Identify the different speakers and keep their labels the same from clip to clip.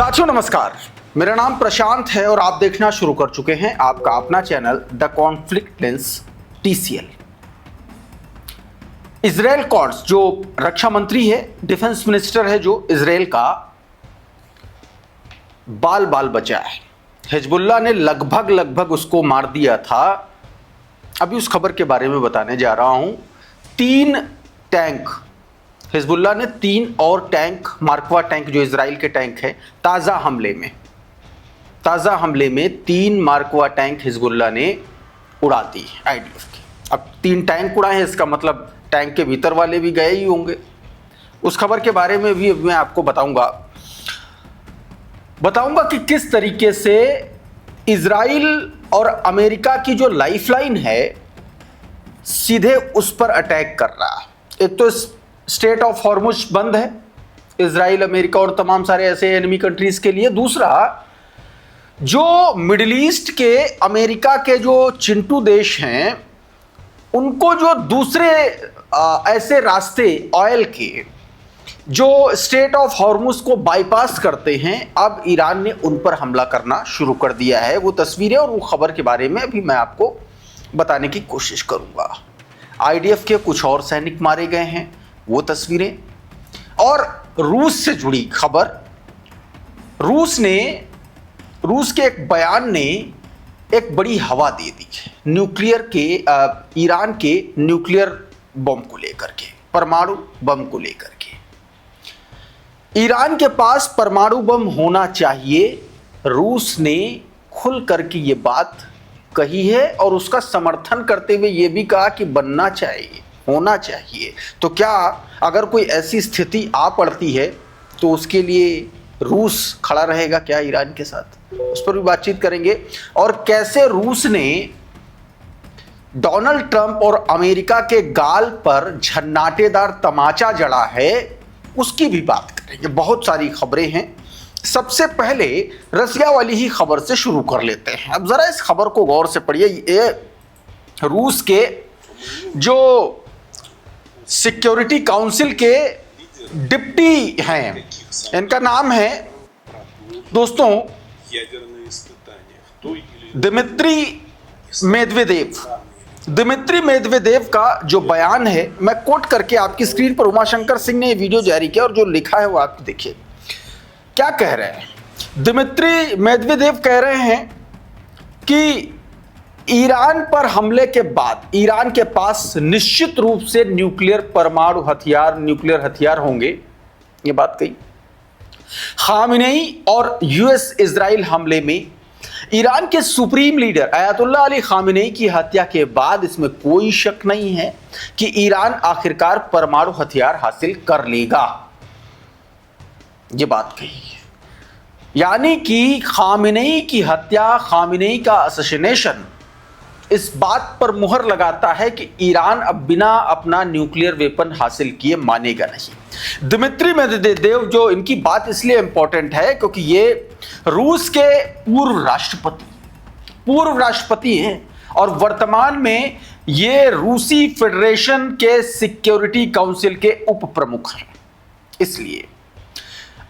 Speaker 1: साथियों नमस्कार, मेरा नाम प्रशांत है और आप देखना शुरू कर चुके हैं आपका अपना channel the conflict lens TCL। Israel Katz जो रक्षा मंत्री है, डिफेंस मिनिस्टर है जो इजराइल का, बाल बाल बचा है। हिजबुल्लाह ने लगभग उसको मार दिया था। अभी उस खबर के बारे में बताने जा रहा हूं। 3 टैंक, हिजबुल्लाह ने 3 और टैंक, मार्कवा टैंक जो इजराइल के टैंक है, ताज़ा हमले में 3 मार्कवा टैंक हिजबुल्लाह ने उड़ा दी IDF की। अब 3 टैंक उड़ाए हैं, इसका मतलब टैंक के भीतर वाले भी गए ही होंगे। उस खबर के बारे में भी मैं आपको बताऊंगा कि किस तरीके से इजराइल और अमेरिका की जो लाइफलाइन है सीधे उस पर अटैक कर रहा है। एक तो स्टेट ऑफ हॉर्मुज बंद है इजराइल, अमेरिका और तमाम सारे ऐसे एनिमी कंट्रीज के लिए। दूसरा, जो मिडिल ईस्ट के अमेरिका के जो चिंटू देश हैं, उनको जो दूसरे ऐसे रास्ते ऑयल के जो स्टेट ऑफ हॉर्मुज को बाईपास करते हैं, अब ईरान ने उन पर हमला करना शुरू कर दिया है। वो तस्वीरें और वो खबर के बारे में भी मैं आपको बताने की कोशिश करूंगा। IDF के कुछ और सैनिक मारे गए हैं, वो तस्वीरें, और रूस से जुड़ी खबर। रूस के एक बयान ने एक बड़ी हवा दे दी न्यूक्लियर के, ईरान के न्यूक्लियर बम को लेकर के, परमाणु बम को लेकर के। ईरान के पास परमाणु बम होना चाहिए, रूस ने खुल करके ये बात कही है और उसका समर्थन करते हुए ये भी कहा कि बनना चाहिए, होना चाहिए। तो क्या अगर कोई ऐसी स्थिति आ पड़ती है तो उसके लिए रूस खड़ा रहेगा क्या ईरान के साथ? उस पर भी बातचीत करेंगे। और कैसे रूस ने डोनाल्ड ट्रंप और अमेरिका के गाल पर झन्नाटेदार तमाचा जड़ा है, उसकी भी बात करेंगे। बहुत सारी खबरें हैं। सबसे पहले रसिया वाली ही खबर से शुरू कर लेते हैं। अब जरा इस खबर को गौर से पढ़िए। ये रूस के जो सिक्योरिटी काउंसिल के डिप्टी हैं, इनका नाम है दोस्तों दिमित्री मेदवेदेव का जो बयान है, मैं कोट करके आपकी स्क्रीन पर, उमाशंकर सिंह ने ये वीडियो जारी किया और जो लिखा है वो आप देखिए क्या कह रहे हैं। दिमित्री मेदवेदेव कह रहे हैं कि ईरान पर हमले के बाद ईरान के पास निश्चित रूप से न्यूक्लियर हथियार होंगे। ये बात कही। खामेनेई और US इजराइल हमले में ईरान के supreme leader Ayatollah Ali Khamenei की हत्या के बाद इसमें कोई शक नहीं है कि ईरान आखिरकार परमाणु हथियार हासिल कर लेगा। ये बात कही है। यानी कि खामेनेई की हत्या, खामेनेई का असैसिनेशन इस बात पर मुहर लगाता है कि ईरान अब बिना अपना न्यूक्लियर वेपन हासिल किए मानेगा नहीं। दिमित्री मेदवेदेव, जो इनकी बात इसलिए इंपॉर्टेंट है क्योंकि ये रूस के पूर्व राष्ट्रपति हैं और वर्तमान में ये रूसी फेडरेशन के सिक्योरिटी काउंसिल के उप प्रमुख हैं, इसलिए।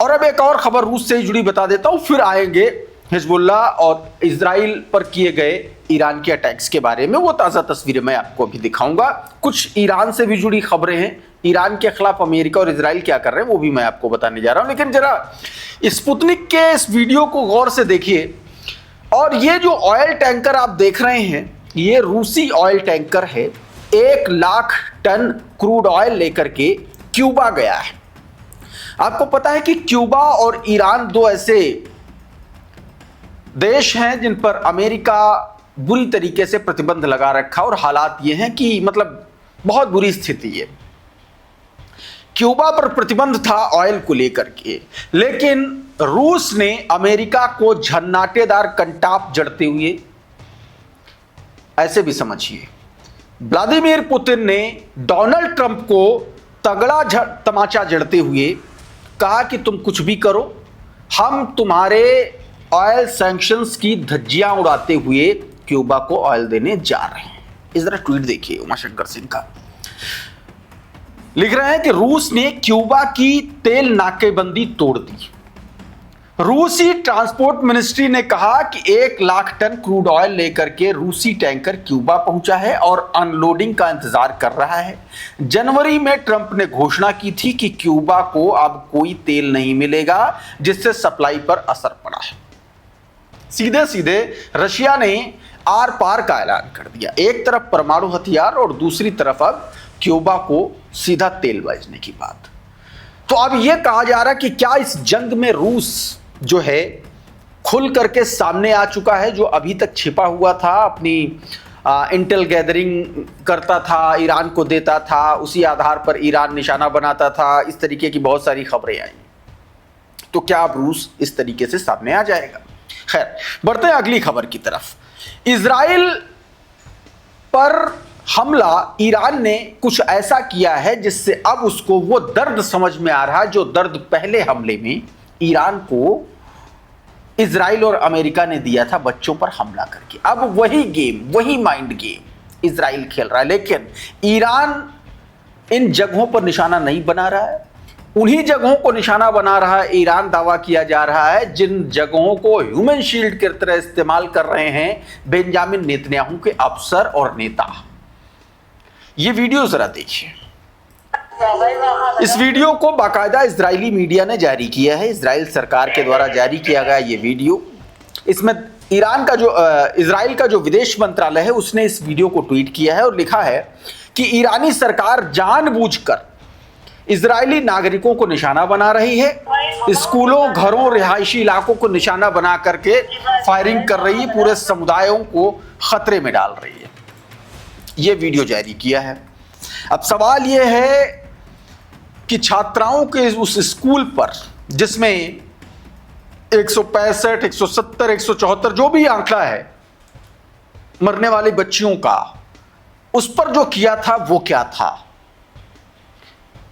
Speaker 1: और अब एक और खबर रूस से जुड़ी बता देता हूं, फिर आएंगे हिजबुल्लाह और इजराइल पर किए गए ईरान के अटैक्स के बारे में। वो ताज़ा तस्वीरें मैं आपको अभी दिखाऊंगा। कुछ ईरान से भी जुड़ी खबरें हैं, ईरान के खिलाफ अमेरिका और इजराइल क्या कर रहे हैं वो भी मैं आपको बताने जा रहा हूं। लेकिन जरा स्पुतनिक के इस वीडियो को गौर से देखिए। और ये जो ऑयल टैंकर आप देख रहे हैं, ये रूसी ऑयल टैंकर है। 1 लाख टन क्रूड ऑयल लेकर के क्यूबा गया है। आपको पता है कि क्यूबा और ईरान दो ऐसे देश हैं जिन पर अमेरिका बुरी तरीके से प्रतिबंध लगा रखा, और हालात ये हैं कि मतलब बहुत बुरी स्थिति है। क्यूबा पर प्रतिबंध था ऑयल को लेकर के, लेकिन रूस ने अमेरिका को झन्नाटेदार कंटाप जड़ते हुए, ऐसे भी समझिए, व्लादिमीर पुतिन ने डोनाल्ड ट्रंप को तगड़ा तमाचा जड़ते हुए कहा कि तुम कुछ भी करो, हम तुम्हारे ऑयल सैंक्शंस की धज्जियां उड़ाते हुए क्यूबा को ऑयल देने जा रहे हैं। इस तरह ट्वीट देखिए उमाशंकर सिंह का। लिख रहे हैं कि रूस ने क्यूबा की तेल नाकेबंदी तोड़ दी। रूसी ट्रांसपोर्ट मिनिस्ट्री ने कहा कि 1 लाख टन क्रूड ऑयल लेकर के रूसी टैंकर क्यूबा पहुंचा है और अनलोडिंग का इंतजार कर रहा है। जनवरी में ट्रंप ने घोषणा की थी कि क्यूबा को अब कोई तेल नहीं मिलेगा, जिससे सप्लाई पर असर पड़ा है। सीधे सीधे रशिया ने आर पार का ऐलान कर दिया, एक तरफ परमाणु हथियार और दूसरी तरफ अब क्यूबा को सीधा तेल भेजने की बात। तो अब यह कहा जा रहा है कि क्या इस जंग में रूस जो है खुल करके सामने आ चुका है, जो अभी तक छिपा हुआ था, अपनी इंटेल गैदरिंग करता था, ईरान को देता था, उसी आधार पर ईरान निशाना बनाता था, इस तरीके की बहुत सारी खबरें आई। तो क्या अब रूस इस तरीके से सामने आ जाएगा? खैर, बढ़ते हैं अगली खबर की तरफ। इजराइल पर हमला ईरान ने कुछ ऐसा किया है जिससे अब उसको वो दर्द समझ में आ रहा है जो दर्द पहले हमले में ईरान को इजराइल और अमेरिका ने दिया था बच्चों पर हमला करके। अब वही गेम, वही माइंड गेम इजराइल खेल रहा है, लेकिन ईरान इन जगहों पर निशाना नहीं बना रहा है। उन्हीं जगहों को निशाना बना रहा है ईरान, दावा किया जा रहा है जिन जगहों को ह्यूमन शील्ड की तरह इस्तेमाल कर रहे हैं बेंजामिन नेतन्याहू के अफसर और नेता। ये वीडियो जरा देखिए। इस वीडियो को बाकायदा इजरायली मीडिया ने जारी किया है, इजराइल सरकार के द्वारा जारी किया गया ये वीडियो। इसमें ईरान का जो इजराइल का जो विदेश मंत्रालय है उसने इस वीडियो को ट्वीट किया है और लिखा है कि ईरानी सरकार जानबूझकर इजरायली नागरिकों को निशाना बना रही है, स्कूलों, घरों, रिहायशी इलाकों को निशाना बना करके फायरिंग कर रही है, पूरे समुदायों को खतरे में डाल रही है। यह वीडियो जारी किया है। अब सवाल यह है कि छात्राओं के उस स्कूल पर जिसमें 165, 170, 174 जो भी आंकड़ा है मरने वाली बच्चियों का, उस पर जो किया था वो क्या था?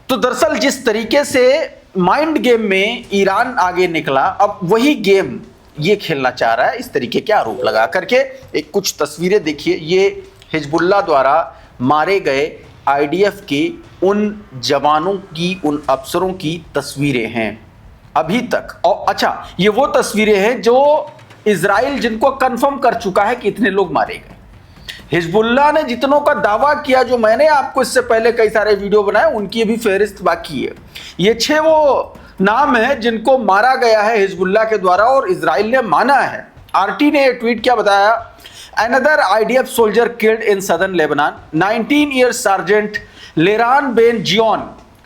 Speaker 1: तो दरअसल जिस तरीके से माइंड गेम में ईरान आगे निकला, अब वही गेम ये खेलना चाह रहा है, इस तरीके के आरोप लगा करके। एक कुछ तस्वीरें देखिए, ये हिजबुल्लाह द्वारा मारे गए आईडीएफ के उन जवानों की, उन अफसरों की तस्वीरें हैं अभी तक। और अच्छा, ये वो तस्वीरें हैं जो इजराइल जिनको कंफर्म कर चुका है कि इतने लोग मारे गए। हिजबुल्लाह ने जितनों का दावा किया, जो मैंने आपको इससे पहले कई सारे वीडियो बनाए, उनकी भी फेहरिस्त बाकी है। ये 6 वो नाम है जिनको मारा गया है हिजबुल्लाह के द्वारा और इजराइल ने माना है। आरटी ने ट्वीट क्या बताया? Another IDF soldier killed in southern Lebanon, 19 years Sergeant Leran Ben Gion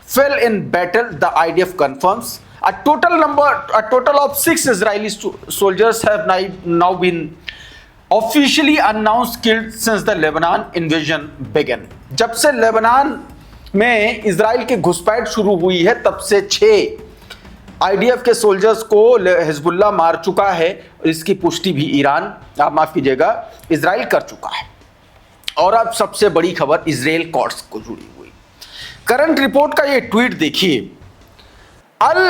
Speaker 1: fell in battle, the IDF confirms. A total of 6 Israeli soldiers have now been officially announce killed since the Lebanon invasion began. जब से Lebanon में Israel की घुसपैठ शुरू हुई है तब से 6 आईडीएफ के सोल्जर्स को हिजबुल्लाह मार चुका है। इसकी पुष्टि भी ईरान, आप माफ कीजिएगा, इजराइल कर चुका है। और अब सबसे बड़ी खबर इजराइल कोर्ट्स को जुड़ी हुई करंट रिपोर्ट का ये ट्वीट देखिए। अल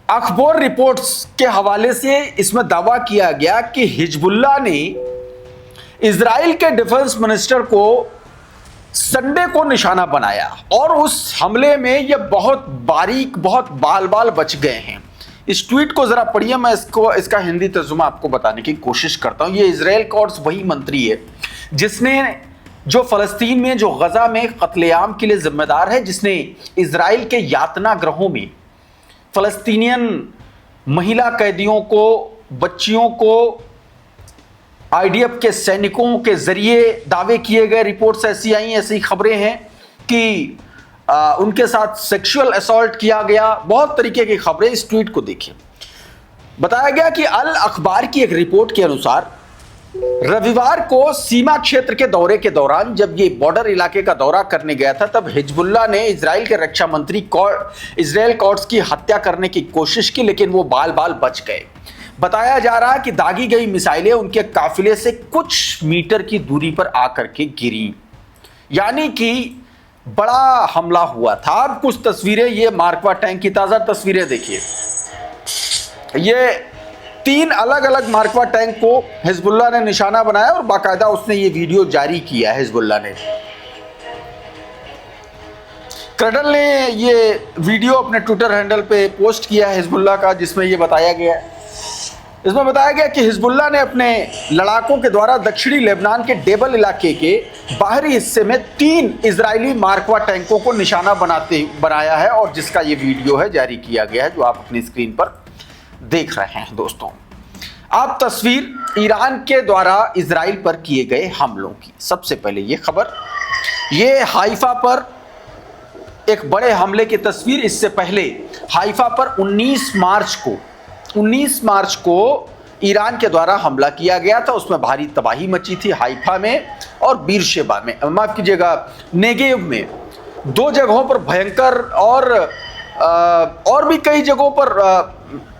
Speaker 1: अखबार रिपोर्ट्स के हवाले से इसमें दावा किया गया कि हिजबुल्लाह ने इजराइल के डिफेंस मिनिस्टर को संडे को निशाना बनाया और उस हमले में ये बहुत बारीक, बहुत बाल बाल बच गए हैं। इस ट्वीट को जरा पढ़िए, मैं इसका हिंदी तर्जुमा आपको बताने की कोशिश करता हूं। ये इजराइल कोर्ट्स वही मंत्री है जिसने, जो फलस्तीन में, जो गजा में कत्लेआम के लिए जिम्मेदार है, जिसने इजराइल के यातना गृहों में फलस्तीनियन महिला कैदियों को, बच्चियों को आईडीएफ के सैनिकों के जरिए दावे किए गए, रिपोर्ट्स ऐसी आई, ऐसी खबरें हैं कि उनके साथ सेक्सुअल असॉल्ट किया गया, बहुत तरीके की खबरें। इस ट्वीट को देखिए। बताया गया कि अल अखबार की एक रिपोर्ट के अनुसार रविवार को सीमा क्षेत्र के दौरे के दौरान, जब ये बॉर्डर इलाके का दौरा करने गया था, तब हिजबुल्लाह ने इजराइल के रक्षा मंत्री इजराइल कोर्ट्स की हत्या करने की कोशिश की, लेकिन वो बाल बाल बच गए। बताया जा रहा है कि दागी गई मिसाइलें उनके काफिले से कुछ मीटर की दूरी पर आकर के गिरी, यानी कि बड़ा हमला हुआ था। अब कुछ तस्वीरें, ये मार्कवा टैंक की ताजा तस्वीरें देखिए। ये 3 अलग अलग मार्कवा टैंक को हिजबुल्लाह ने निशाना बनाया और बाकायदा उसने ये वीडियो जारी किया है हिजबुल्लाह ने। कर्नल ने ये वीडियो अपने ट्विटर हैंडल पे पोस्ट किया है हिजबुल्लाह का, जिसमें ये बताया गया है इसमें बताया गया कि हिजबुल्लाह ने अपने लड़ाकों के द्वारा दक्षिणी लेबनान के डेबल इलाके के बाहरी हिस्से में 3 इजरायली मार्कवा टैंकों को निशाना बनाया है, और जिसका ये वीडियो है जारी किया गया है जो आप अपनी स्क्रीन पर देख रहे हैं। दोस्तों, आप तस्वीर ईरान के द्वारा इजराइल पर किए गए हमलों की। सबसे पहले ये खबर, ये हाइफा पर एक बड़े हमले की तस्वीर। इससे पहले हाइफा पर 19 मार्च को ईरान के द्वारा हमला किया गया था। उसमें भारी तबाही मची थी हाइफा में और बीरशेबा में, माफ कीजिएगा, नेगेव में। 2 जगहों पर भयंकर और भी कई जगहों पर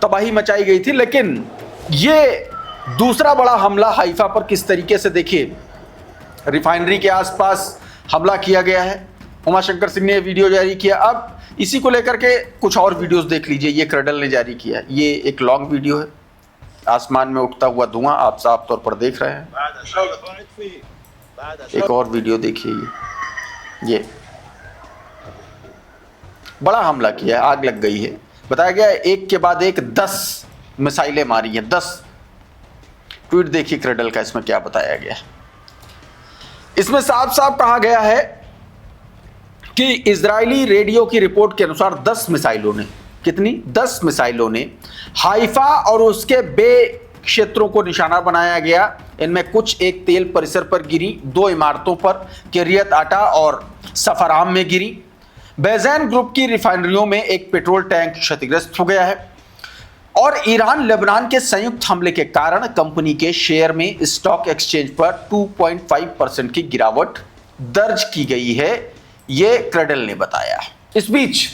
Speaker 1: तबाही मचाई गई थी। लेकिन ये दूसरा बड़ा हमला हाइफा पर किस तरीके से, देखिए, रिफाइनरी के आसपास हमला किया गया है। उमाशंकर सिंह ने वीडियो जारी किया। अब इसी को लेकर के कुछ और वीडियोस देख लीजिए। ये क्रडल ने जारी किया। ये एक लॉन्ग वीडियो है, आसमान में उठता हुआ धुआं आप साफ तौर पर देख रहे हैं। एक और वीडियो देखिए, ये बड़ा हमला किया है, आग लग गई है। बताया गया है एक के बाद एक 10 मिसाइलें मारी हैं। 10 ट्वीट देखिए क्रडल का, इसमें क्या बताया गया है। इसमें साफ साफ कहा गया है कि इजरायली रेडियो की रिपोर्ट के अनुसार 10 मिसाइलों ने, कितनी, 10 मिसाइलों ने हाइफा और उसके बे क्षेत्रों को निशाना बनाया गया। इनमें कुछ एक तेल परिसर पर गिरी, 2 इमारतों पर, किरियत आटा और सफराम में गिरी। बेजैन ग्रुप की रिफाइनरियों में एक पेट्रोल टैंक क्षतिग्रस्त हो गया है। और ईरान लेबनान के संयुक्त हमले के कारण कंपनी के शेयर में स्टॉक एक्सचेंज पर 2.5% की गिरावट दर्ज की गई है, ये क्रडल ने बताया। इस बीच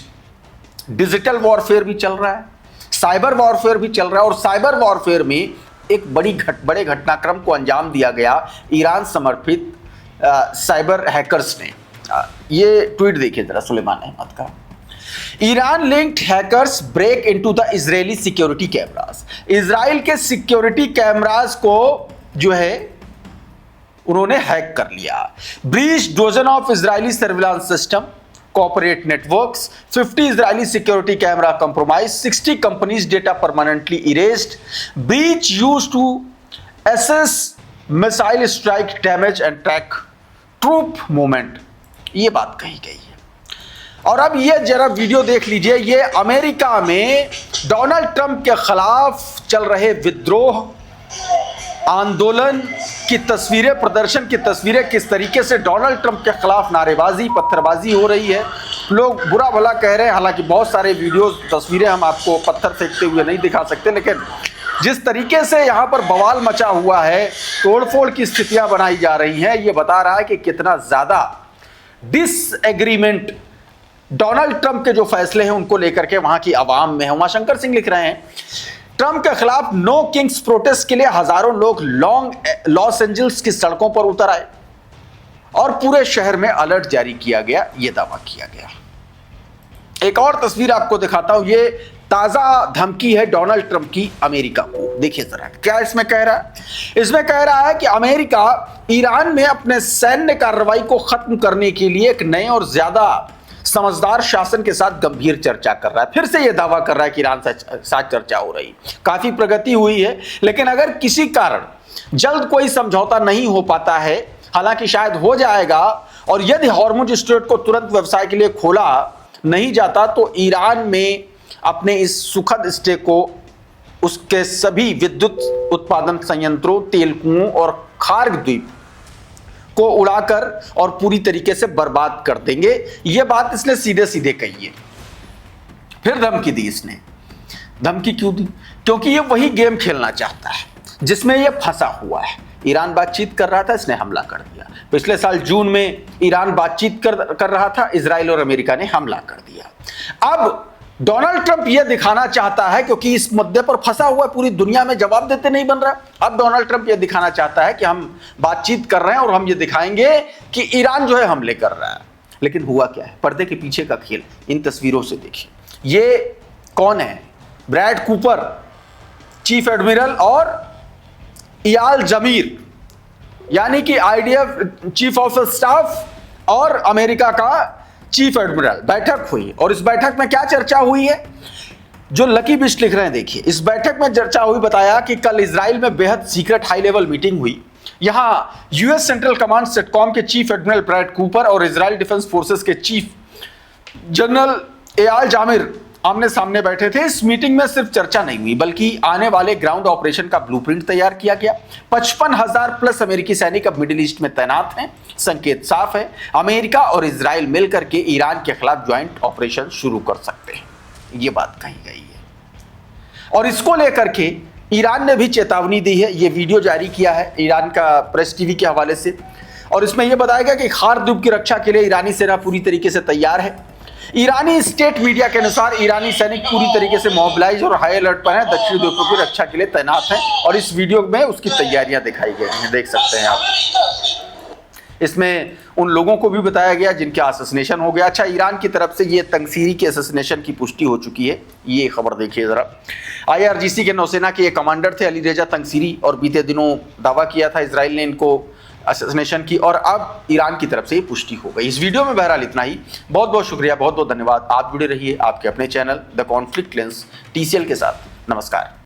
Speaker 1: डिजिटल वॉरफेयर भी चल रहा है, साइबर वॉरफेयर भी चल रहा है। और साइबर वॉरफेयर में एक बड़े घटनाक्रम को अंजाम दिया गया ईरान समर्थित साइबर हैकर्स ने। ये ट्वीट देखिए जरा सुलेमान अहमद का। Iran linked hackers break into the Israeli security cameras. Israel के सिक्योरिटी कैमरास को जो है उन्होंने हैक कर लिया। Breach dozen of Israeli surveillance system, corporate networks, 50 Israeli security camera compromise, 60 companies data permanently erased, breach used to access missile strike damage and track troop movement, ये बात कही गई है। और अब ये जरा वीडियो देख लीजिए। ये अमेरिका में डोनाल्ड ट्रंप के खिलाफ चल रहे विद्रोह आंदोलन की तस्वीरें, प्रदर्शन की तस्वीरें, किस तरीके से डोनाल्ड ट्रंप के खिलाफ नारेबाजी, पत्थरबाजी हो रही है। लोग बुरा भला कह रहे हैं, हालांकि बहुत सारे वीडियोस, तस्वीरें हम आपको पत्थर फेंकते हुए नहीं दिखा सकते, लेकिन जिस तरीके से यहाँ पर बवाल मचा हुआ है, तोड़फोड़ की स्थितियां बनाई जा रही हैं, ये बता रहा है कि कितना ज्यादा डिसएग्रीमेंट डोनाल्ड ट्रंप के जो फैसले हैं उनको लेकर के वहां की आवाम में है। उमाशंकर सिंह लिख रहे हैं, ट्रंप के खिलाफ नो किंग्स प्रोटेस्ट के लिए हजारों लोग लॉस एंजल्स की सड़कों पर उतर आए और पूरे शहर में अलर्ट जारी किया गया, यह दावा किया गया। एक और तस्वीर आपको दिखाता हूं, ये ताजा धमकी है डोनाल्ड ट्रंप की अमेरिका को। देखिए जरा क्या इसमें कह रहा है। इसमें कह रहा है कि अमेरिका ईरान में अपने सैन्य कार्रवाई को खत्म करने के लिए एक नए और ज्यादा समझदार शासन के साथ गंभीर चर्चा कर रहा है। फिर से यह दावा कर रहा है कि ईरान साथ चर्चा हो रही, काफी प्रगति हुई है, लेकिन अगर किसी कारण जल्द कोई समझौता नहीं हो पाता है, हालांकि शायद हो जाएगा, और यदि हॉर्मुज स्ट्रेट को तुरंत व्यवसाय के लिए खोला नहीं जाता तो ईरान में अपने इस सुखद स्टे को उसके सभी विद्युत उत्पादन संयंत्रों, तेल कुओं और खार्ग द्वीप को उड़ाकर और पूरी तरीके से बर्बाद कर देंगे। यह बात इसने सीधे सीधे कही है। फिर धमकी दी इसने। धमकी क्यों दी? क्योंकि ये वही गेम खेलना चाहता है जिसमें ये फंसा हुआ है। ईरान बातचीत कर रहा था, इसने हमला कर दिया। पिछले साल जून में ईरान बातचीत कर रहा था, इजराइल और अमेरिका ने हमला कर दिया। अब डोनाल्ड ट्रंप यह दिखाना चाहता है, क्योंकि इस मुद्दे पर फंसा हुआ है, पूरी दुनिया में जवाब देते नहीं बन रहा। अब डोनाल्ड ट्रंप यह दिखाना चाहता है कि हम बातचीत कर रहे हैं और हम ये दिखाएंगे कि ईरान जो है हमले कर रहा है। लेकिन हुआ क्या है? पर्दे के पीछे का खेल इन तस्वीरों से देखिए। ये कौन है? ब्रैड कूपर, चीफ एडमिरल, और इयाल जमीर, यानी कि आईडीएफ चीफ ऑफ स्टाफ और अमेरिका का चीफ एडमिरल बैठक हुई। और इस बैठक में क्या चर्चा हुई है? जो लकी बिस्ट लिख रहे हैं, देखिए इस बैठक में चर्चा हुई, बताया कि कल इजराइल में बेहद सीक्रेट हाई लेवल मीटिंग हुई। यहां यूएस सेंट्रल कमांड सेटकॉम के चीफ एडमिरल ब्रैड कूपर और इजराइल डिफेंस फोर्सेस के चीफ जनरल एयाल जामिर आमने सामने बैठे थे। इस मीटिंग में सिर्फ चर्चा नहीं हुई बल्कि आने वाले ग्राउंड ऑपरेशन का ब्लूप्रिंट तैयार किया गया। 55,000 प्लस अमेरिकी सैनिक अब मिडिल ईस्ट में तैनात हैं। संकेत साफ है, अमेरिका और इजराइल मिलकर के ईरान के खिलाफ ज्वाइंट ऑपरेशन शुरू कर सकते हैं, ये बात कही गई है। और इसको लेकर के ईरान ने भी चेतावनी दी है, ये वीडियो जारी किया है ईरान का प्रेस टीवी के हवाले से, और इसमें यह बताया गया कि खार्दुब की रक्षा के लिए ईरानी सेना पूरी तरीके से तैयार है। ईरानी स्टेट मीडिया के अनुसार ईरानी सैनिक पूरी तरीके से मोबिलाइज और हाई अलर्ट पर हैं, दक्षिणी द्वीपों की रक्षा के लिए तैनात हैं, और इस वीडियो में उसकी तैयारियां दिखाई गई हैं, देख सकते हैं आप। इसमें उन लोगों को भी बताया गया जिनके असैसिनेशन हो गया। अच्छा, ईरान की तरफ से ये तंगसीरी के असैसिनेशन की पुष्टि हो चुकी है, ये खबर देखिए जरा। IRGC के नौसेना के एक कमांडर थे अली रेजा तंगसीरी, और बीते दिनों दावा किया था इजराइल ने इनको असैसिनेशन की, और अब ईरान की तरफ से ये पुष्टि हो गई। इस वीडियो में बहरहाल इतना ही। बहुत बहुत शुक्रिया, बहुत बहुत धन्यवाद। आप जुड़े रहिए आपके अपने channel the conflict lens TCL के साथ। नमस्कार।